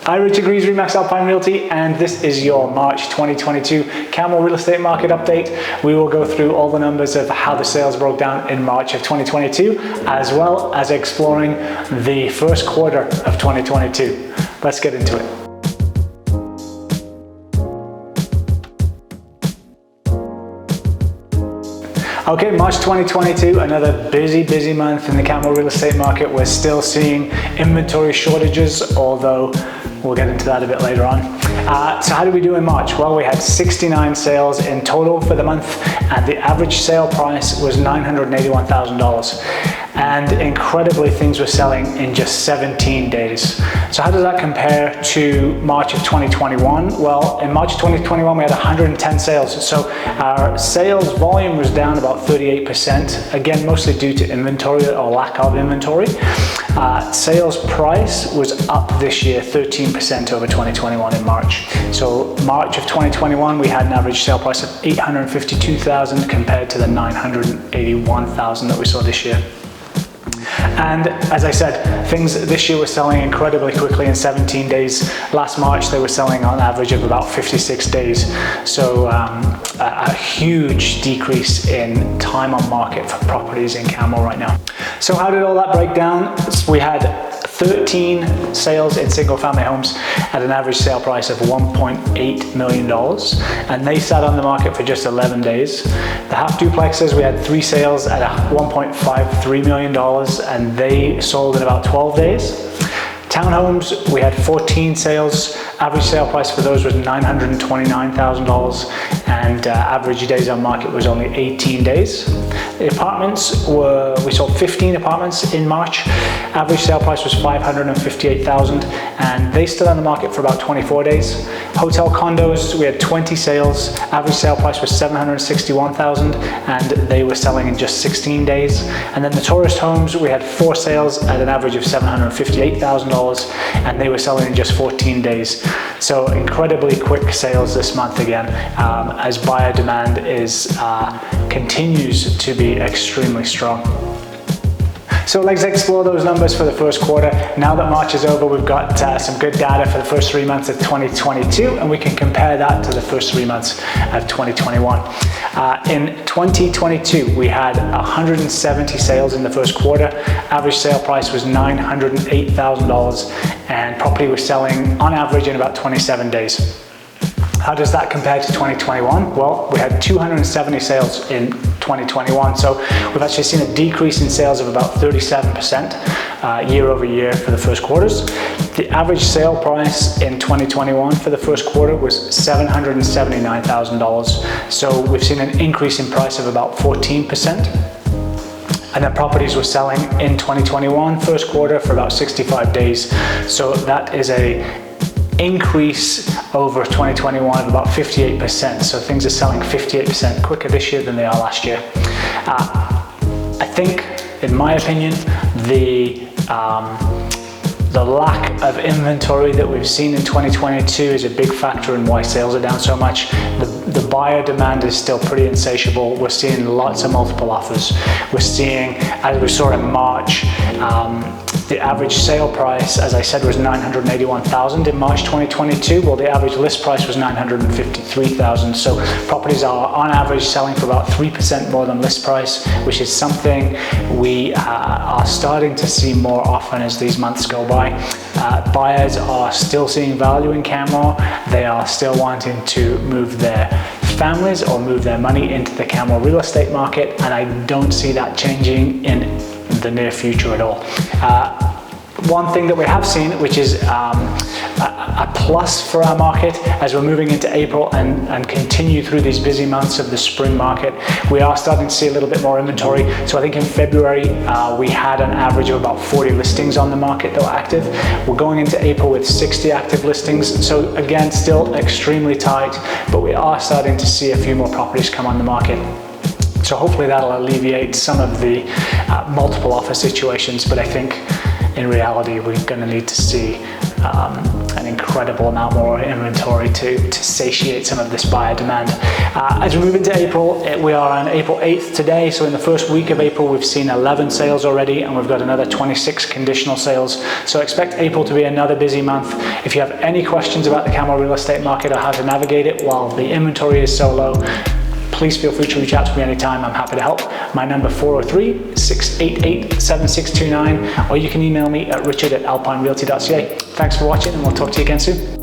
Hi, Richard Greaves, Remax Alpine Realty, and this is your March 2022 Canmore real estate market update. We will go through all the numbers of how the sales broke down in March of 2022, as well as exploring the first quarter of 2022. Let's get into it. Okay, March 2022, another busy month in the Canmore real estate market. We're still seeing inventory shortages, although we'll get into that a bit later on. So how did we do in March? Well, we had 69 sales in total for the month, and the average sale price was $981,000. And incredibly, things were selling in just 17 days. So how does that compare to March of 2021? Well, in March of 2021, we had 110 sales. So our sales volume was down about 38%, again, mostly due to inventory or lack of inventory. Sales price was up this year 13% over 2021 in March. So March of 2021, we had an average sale price of $852,000 compared to the $981,000 that we saw this year. And as I said, things this year were selling incredibly quickly in 17 days. Last March, they were selling on average of about 56 days. So a huge decrease in time on market for properties in Canmore right now. So how did all that break down? We had 13 sales in single family homes at an average sale price of $1.8 million, and they sat on the market for just 11 days. The half duplexes, we had 3 sales at $1.53 million, and they sold in about 12 days. Townhomes, we had 14 sales. Average sale price for those was $929,000, and average days on market was only 18 days. The apartments we sold 15 apartments in March. Average sale price was $558,000, and they stood on the market for about 24 days. Hotel condos, we had 20 sales. Average sale price was $761,000, and they were selling in just 16 days. And then the tourist homes, we had 4 sales at an average of $758,000, and they were selling in just 14 days. So incredibly quick sales this month again, as buyer demand continues to be extremely strong. So let's explore those numbers for the first quarter. Now that March is over, we've got some good data for the first 3 months of 2022, and we can compare that to the first 3 months of 2021. In 2022, we had 170 sales in the first quarter. Average sale price was $908,000, and property was selling on average in about 27 days. How does that compare to 2021? Well, we had 270 sales in 2021, so we've actually seen a decrease in sales of about 37% year over year for the first quarters. The average sale price in 2021 for the first quarter was $779,000, so we've seen an increase in price of about 14%. And then properties were selling in 2021 first quarter for about 65 days, so that is a increase over 2021 of about 58%. So things are selling 58% quicker this year than they are last year. I think, in my opinion, the lack of inventory that we've seen in 2022 is a big factor in why sales are down so much. The buyer demand is still pretty insatiable. We're seeing lots of multiple offers. We're seeing, as we saw in March, the average sale price, as I said, was $981,000 in March 2022. Well, the average list price was $953,000. So properties are on average selling for about 3% more than list price, which is something we are starting to see more often as these months go by. Buyers are still seeing value in Canmore. They are still wanting to move their families or move their money into the Canmore real estate market, and I don't see that changing in the near future at all. One thing that we have seen, which is a plus for our market as we're moving into April and continue through these busy months of the spring market, we are starting to see a little bit more inventory. So I think in February, we had an average of about 40 listings on the market that were active. We're going into April with 60 active listings. So again, still extremely tight, but we are starting to see a few more properties come on the market. So hopefully that'll alleviate some of the multiple offer situations, but I think in reality we're going to need to see an incredible amount more inventory to satiate some of this buyer demand. As we move into April, we are on April 8th today, so in the first week of April we've seen 11 sales already, and we've got another 26 conditional sales. So expect April to be another busy month. If you have any questions about the Canmore real estate market or how to navigate it while the inventory is so low, please feel free to reach out to me anytime. I'm happy to help. My number 403-688-7629, or you can email me at richard@alpinerealty.ca. Thanks for watching, and we'll talk to you again soon.